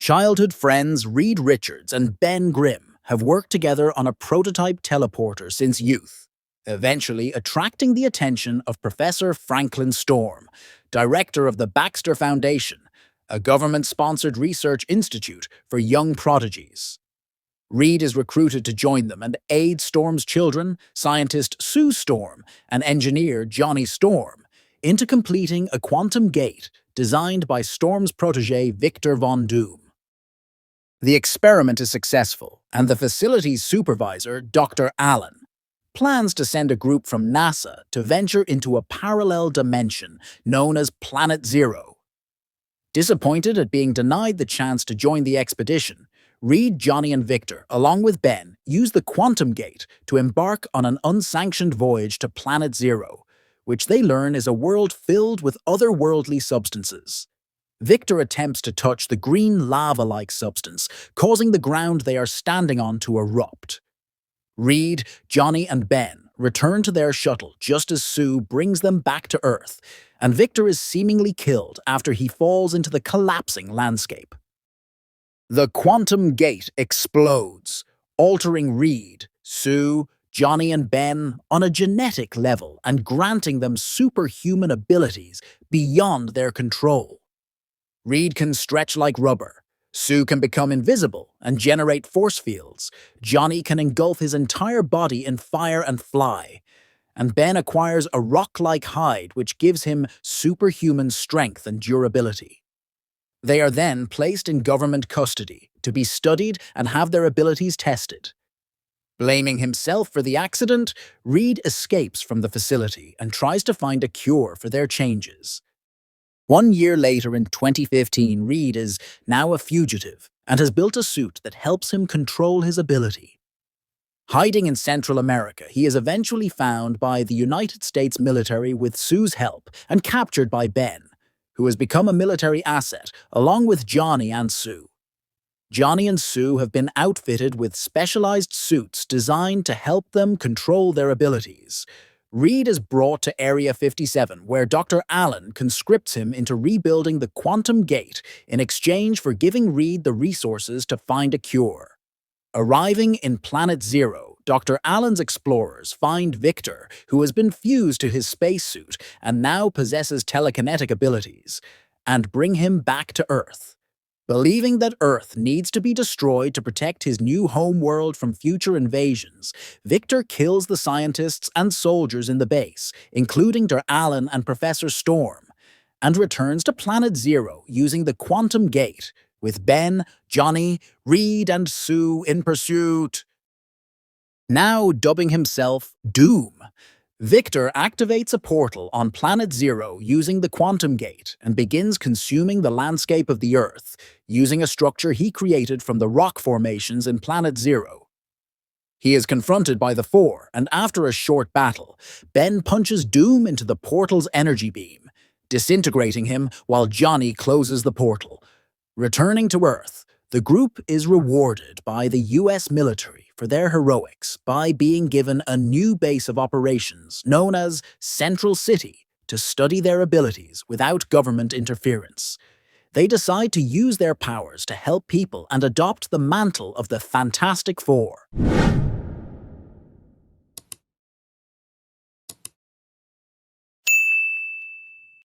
Childhood friends Reed Richards and Ben Grimm have worked together on a prototype teleporter since youth, eventually attracting the attention of Professor Franklin Storm, director of the Baxter Foundation, a government-sponsored research institute for young prodigies. Reed is recruited to join them and aid Storm's children, scientist Sue Storm and engineer Johnny Storm, into completing a quantum gate designed by Storm's protege Victor Von Doom. The experiment is successful, and the facility's supervisor, Dr. Allen, plans to send a group from NASA to venture into a parallel dimension known as Planet Zero. Disappointed at being denied the chance to join the expedition, Reed, Johnny, and Victor, along with Ben, use the quantum gate to embark on an unsanctioned voyage to Planet Zero, which they learn is a world filled with otherworldly substances. Victor attempts to touch the green lava-like substance, causing the ground they are standing on to erupt. Reed, Johnny, and Ben return to their shuttle just as Sue brings them back to Earth, and Victor is seemingly killed after he falls into the collapsing landscape. The quantum gate explodes, altering Reed, Sue, Johnny, and Ben on a genetic level and granting them superhuman abilities beyond their control. Reed can stretch like rubber, Sue can become invisible and generate force fields, Johnny can engulf his entire body in fire and fly, and Ben acquires a rock-like hide which gives him superhuman strength and durability. They are then placed in government custody to be studied and have their abilities tested. Blaming himself for the accident, Reed escapes from the facility and tries to find a cure for their changes. 1 year later in 2015, Reed is now a fugitive and has built a suit that helps him control his ability. Hiding in Central America, he is eventually found by the United States military with Sue's help and captured by Ben, who has become a military asset along with Johnny and Sue. Johnny and Sue have been outfitted with specialized suits designed to help them control their abilities. Reed is brought to Area 57, where Dr. Allen conscripts him into rebuilding the quantum gate in exchange for giving Reed the resources to find a cure. Arriving in Planet Zero, Dr. Allen's explorers find Victor, who has been fused to his spacesuit and now possesses telekinetic abilities, and bring him back to Earth. Believing that Earth needs to be destroyed to protect his new homeworld from future invasions, Victor kills the scientists and soldiers in the base, including Dr. Allen and Professor Storm, and returns to Planet Zero using the quantum gate, with Ben, Johnny, Reed, and Sue in pursuit. Now dubbing himself Doom, Victor activates a portal on Planet Zero using the quantum gate and begins consuming the landscape of the Earth, using a structure he created from the rock formations in Planet Zero. He is confronted by the Four, and after a short battle, Ben punches Doom into the portal's energy beam, disintegrating him while Johnny closes the portal. Returning to Earth, the group is rewarded by the US military for their heroics by being given a new base of operations known as Central City to study their abilities without government interference. They decide to use their powers to help people and adopt the mantle of the Fantastic Four.